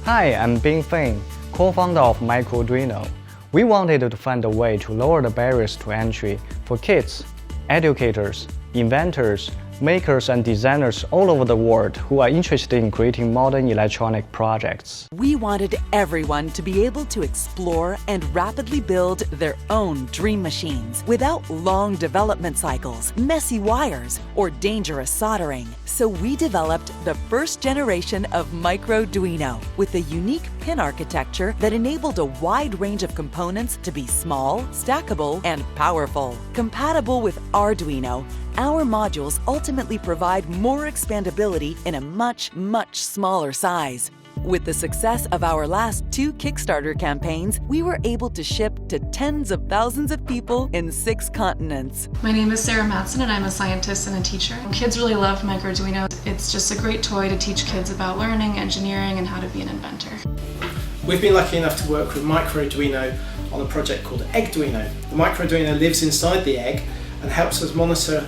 Hi, I'm Bing Feng, co-founder of Microduino. We wanted to find a way to lower the barriers to entry for kids, educators, inventors, makers and designers all over the world who are interested in creating modern electronic projects. We wanted everyone to be able to explore and rapidly build their own dream machines without long development cycles, messy wires, or dangerous soldering. So we developed the first generation of Microduino with a unique pin architecture that enabled a wide range of components to be small, stackable, and powerful. Compatible with Arduino, our modules ultimately provide more expandability in a much smaller size. With the success of our last 2 Kickstarter campaigns, we were able to ship to tens of thousands of people in 6 continents. My name is Sarah Matson and I'm a scientist and a teacher. Kids really love Microduino. It's just a great toy to teach kids about learning, engineering, and how to be an inventor. We've been lucky enough to work with Microduino on a project called Eggduino. The Microduino lives inside the egg and helps us monitor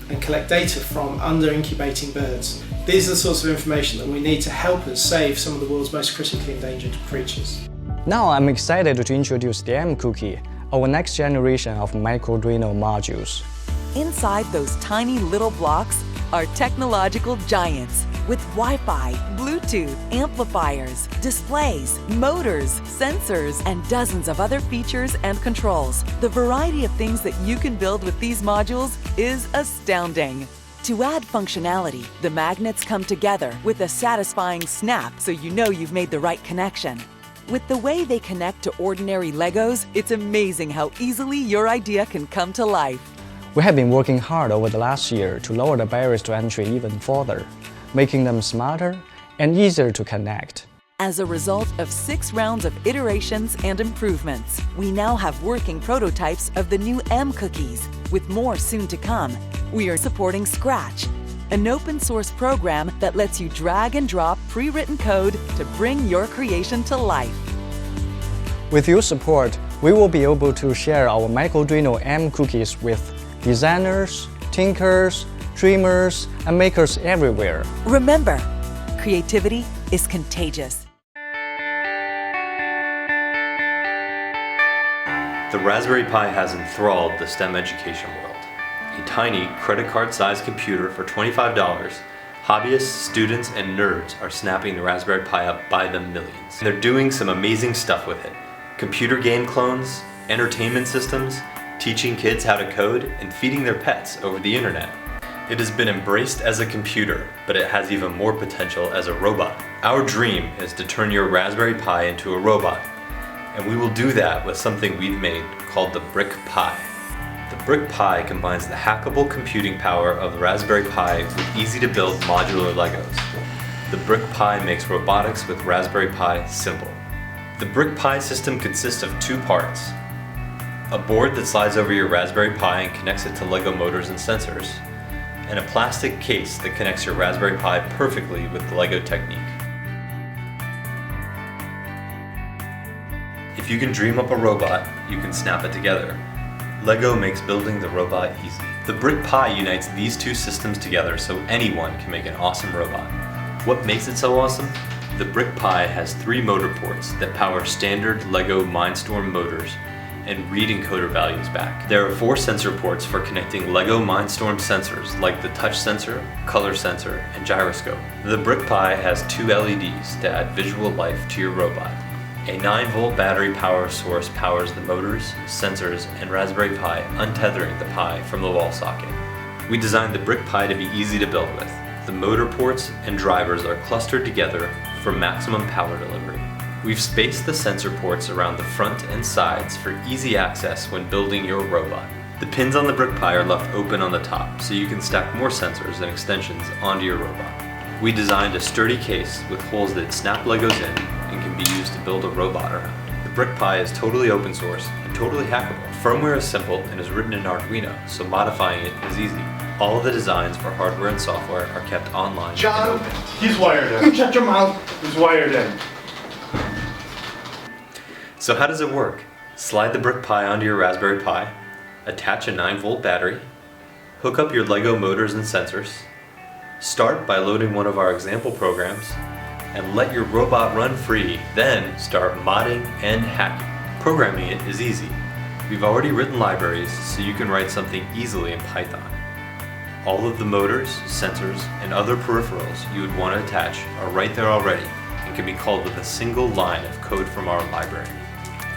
and collect data from under-incubating birds. These are the sorts of information that we need to help us save some of the world's most critically endangered creatures. Now I'm excited to introduce the mCookie, our next generation of Microduino modules. Inside those tiny little blocks are technological giants with Wi-Fi, Bluetooth, amplifiers, displays, motors, sensors, and dozens of other features and controls. The variety of things that you can build with these modules is astounding. To add functionality, the magnets come together with a satisfying snap so you know you've made the right connection. With the way they connect to ordinary Legos, it's amazing how easily your idea can come to life. We have been working hard over the last year to lower the barriers to entry even further, making them smarter and easier to connect. As a result of 6 rounds of iterations and improvements, we now have working prototypes of the new mCookies, with more soon to come. We are supporting Scratch, an open-source program that lets you drag and drop pre-written code to bring your creation to life. With your support, we will be able to share our Microduino mCookies with designers, tinkers, dreamers, and makers everywhere. Remember, creativity is contagious. The Raspberry Pi has enthralled the STEM education world. A tiny credit card-sized computer for $25, hobbyists, students, and nerds are snapping the Raspberry Pi up by the millions. They're doing some amazing stuff with it. Computer game clones, entertainment systems, teaching kids how to code, and feeding their pets over the internet. It has been embraced as a computer, but it has even more potential as a robot. Our dream is to turn your Raspberry Pi into a robot, and we will do that with something we've made called the BrickPi. The BrickPi combines the hackable computing power of the Raspberry Pi with easy-to-build modular Legos. The BrickPi makes robotics with Raspberry Pi simple. The BrickPi system consists of 2 parts: a board that slides over your Raspberry Pi and connects it to Lego motors and sensors, and a plastic case that connects your Raspberry Pi perfectly with the Lego technique. If you can dream up a robot, you can snap it together. Lego makes building the robot easy. The BrickPi unites these 2 systems together so anyone can make an awesome robot. What makes it so awesome? The BrickPi has 3 motor ports that power standard Lego Mindstorm motors and read encoder values back. There are 4 sensor ports for connecting Lego Mindstorm sensors like the touch sensor, color sensor, and gyroscope. The BrickPi has 2 LEDs to add visual life to your robot. A 9-volt battery power source powers the motors, sensors, and Raspberry Pi, untethering the Pi from the wall socket. We designed the BrickPi to be easy to build with. The motor ports and drivers are clustered together for maximum power delivery. We've spaced the sensor ports around the front and sides for easy access when building your robot. The pins on the BrickPi are left open on the top, so you can stack more sensors and extensions onto your robot. We designed a sturdy case with holes that snap Legos in and can be used to build a robot around. The BrickPi is totally open source and totally hackable. Firmware is simple and is written in Arduino, so modifying it is easy. All of the designs for hardware and software are kept online and open. He's wired in. Shut your mouth. He's wired in. So how does it work? Slide the BrickPi onto your Raspberry Pi, attach a 9-volt battery, hook up your Lego motors and sensors, start by loading one of our example programs, and let your robot run free, then start modding and hacking. Programming it is easy. We've already written libraries so you can write something easily in Python. All of the motors, sensors, and other peripherals you would want to attach are right there already and can be called with a single line of code from our library.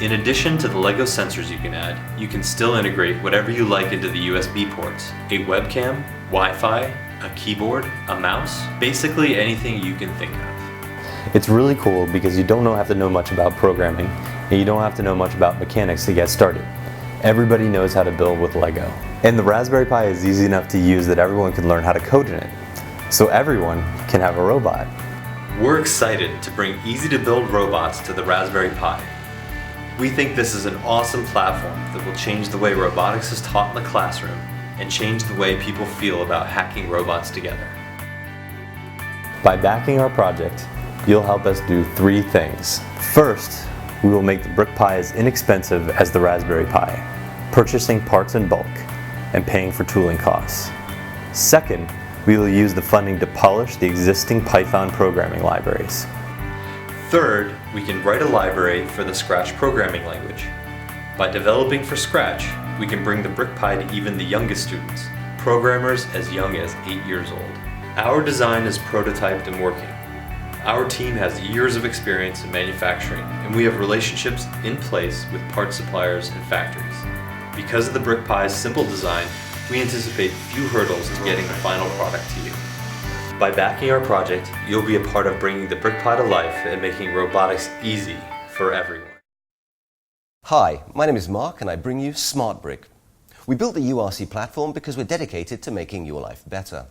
In addition to the LEGO sensors you can add, you can still integrate whatever you like into the USB ports. A webcam, Wi-Fi, a keyboard, a mouse, basically anything you can think of. It's really cool because you don't have to know much about programming and you don't have to know much about mechanics to get started. Everybody knows how to build with LEGO. And the Raspberry Pi is easy enough to use that everyone can learn how to code in it. So everyone can have a robot. We're excited to bring easy-to-build robots to the Raspberry Pi. We think this is an awesome platform that will change the way robotics is taught in the classroom and change the way people feel about hacking robots together. By backing our project, you'll help us do 3 things. First, we will make the BrickPi as inexpensive as the Raspberry Pi, purchasing parts in bulk and paying for tooling costs. Second, we will use the funding to polish the existing Python programming libraries. Third, we can write a library for the Scratch programming language. By developing for Scratch, we can bring the BrickPi to even the youngest students, programmers as young as 8 years old. Our design is prototyped and working. Our team has years of experience in manufacturing, and we have relationships in place with parts suppliers and factories. Because of the BrickPi's simple design, we anticipate few hurdles to getting the final product to you. By backing our project, you'll be a part of bringing the BrickPi to life and making robotics easy for everyone. Hi, my name is Mark and I bring you SmartBrick. We built the URC platform because we're dedicated to making your life better.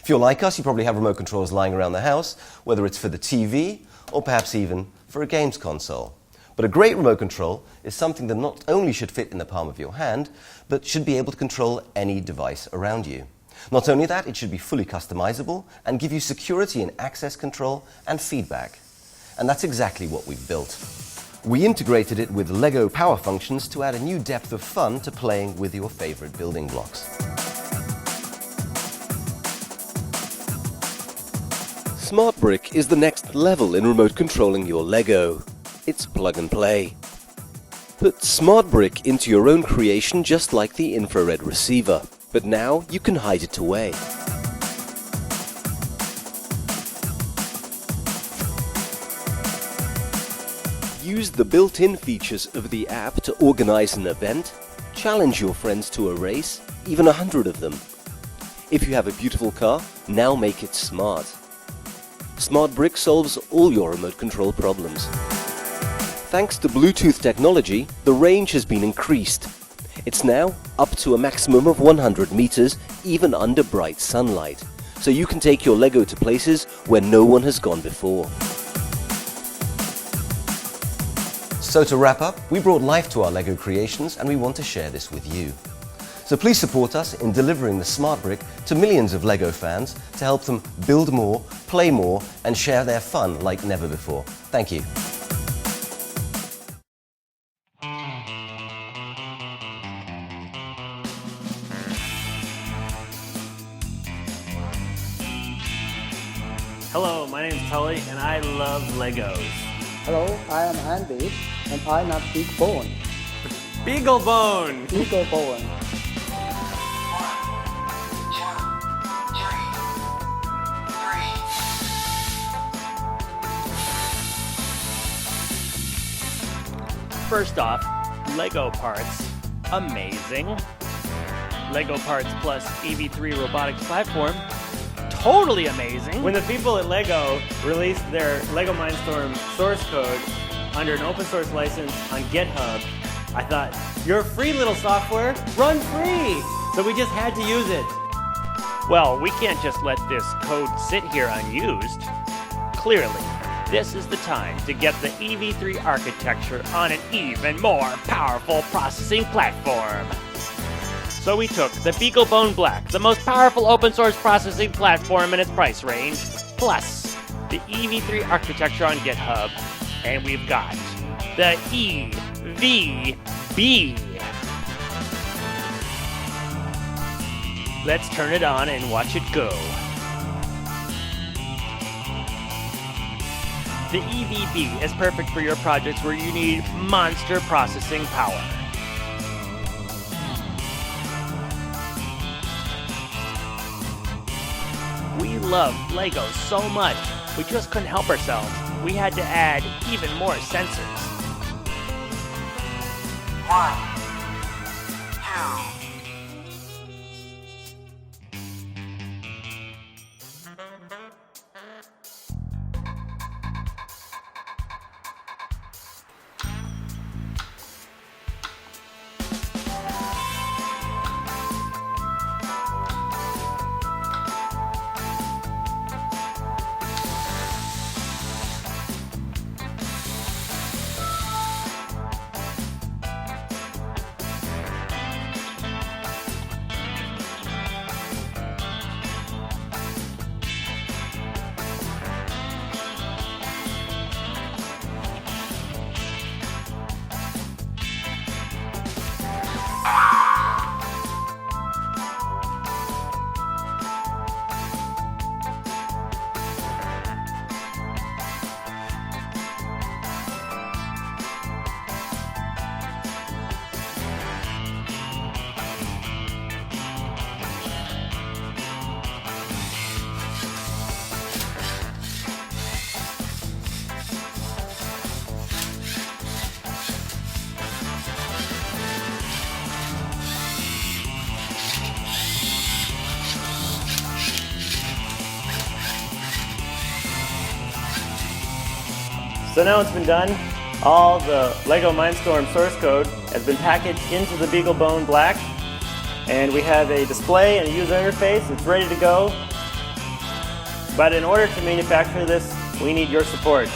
If you're like us, you probably have remote controls lying around the house, whether it's for the TV or perhaps even for a games console. But a great remote control is something that not only should fit in the palm of your hand, but should be able to control any device around you. Not only that, it should be fully customizable and give you security in access control and feedback. And that's exactly what we've built. We integrated it with LEGO power functions to add a new depth of fun to playing with your favorite building blocks. SmartBrick is the next level in remote controlling your LEGO. It's plug and play. Put SmartBrick into your own creation just like the infrared receiver, but now you can hide it away. Use the built-in features of the app to organize an event, challenge your friends to a race, even 100 of them. If you have a beautiful car, now make it smart. SmartBrick solves all your remote control problems. Thanks to Bluetooth technology, the range has been increased. It's now up to a maximum of 100 meters, even under bright sunlight, so you can take your LEGO to places where no one has gone before. So to wrap up, we brought life to our LEGO creations and we want to share this with you. So please support us in delivering the SmartBrick to millions of LEGO fans to help them build more, play more, and share their fun like never before. Thank you. Hello, my name is Tully and I love Legos. Hello, I am Andy and I love BeagleBone. BeagleBone! BeagleBone. First off, Lego parts, amazing. Lego parts plus EV3 robotics platform, totally amazing. When the people at Lego released their Lego Mindstorm source code under an open source license on GitHub, I thought, your free little software, run free! So we just had to use it. Well, we can't just let this code sit here unused. Clearly, this is the time to get the EV3 architecture on an even more powerful processing platform. So we took the BeagleBone Black, the most powerful open source processing platform in its price range, plus the EV3 architecture on GitHub, and we've got the EVB. Let's turn it on and watch it go. The EVB is perfect for your projects where you need monster processing power. We love Lego so much, we just couldn't help ourselves. We had to add even more sensors. 1, 2. So now it's been done. All the LEGO Mindstorm source code has been packaged into the BeagleBone Black, and we have a display and a user interface. It's ready to go. But in order to manufacture this, we need your support.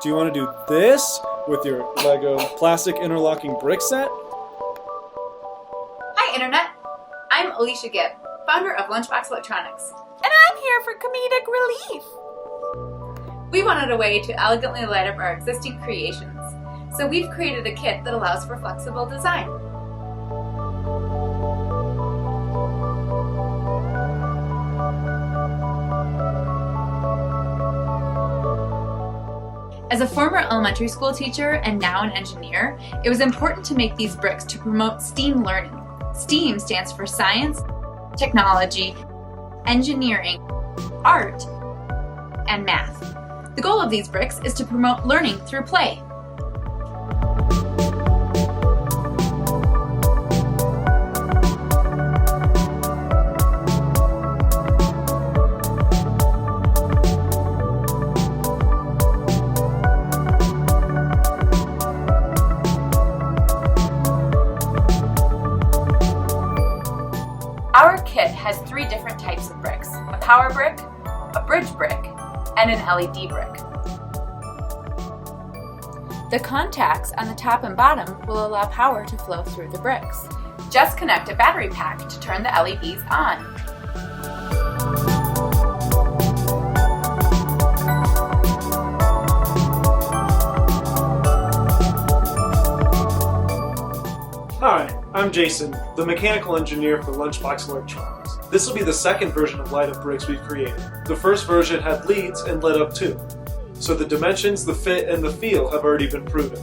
Do you want to do this with your Lego plastic interlocking brick set? Hi Internet! I'm Alicia Gibb, founder of Lunchbox Electronics. And I'm here for comedic relief! We wanted a way to elegantly light up our existing creations, so we've created a kit that allows for flexible design. As a former elementary school teacher and now an engineer, it was important to make these bricks to promote STEAM learning. STEAM stands for science, technology, engineering, art, and math. The goal of these bricks is to promote learning through play. Our kit has 3 different types of bricks: a power brick, a bridge brick, and an LED brick. The contacts on the top and bottom will allow power to flow through the bricks. Just connect a battery pack to turn the LEDs on. Hi, I'm Jason, the mechanical engineer for Lunchbox Electronics. This will be the second version of light-up bricks we've created. The first version had leads and lit up too. So the dimensions, the fit, and the feel have already been proven.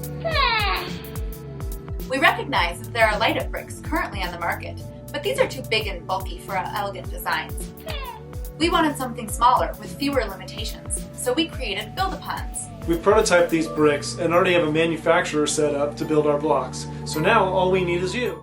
We recognize that there are light-up bricks currently on the market, but these are too big and bulky for our elegant designs. We wanted something smaller with fewer limitations, so we created Build-A-Pons. We've prototyped these bricks and already have a manufacturer set up to build our blocks. So now all we need is you.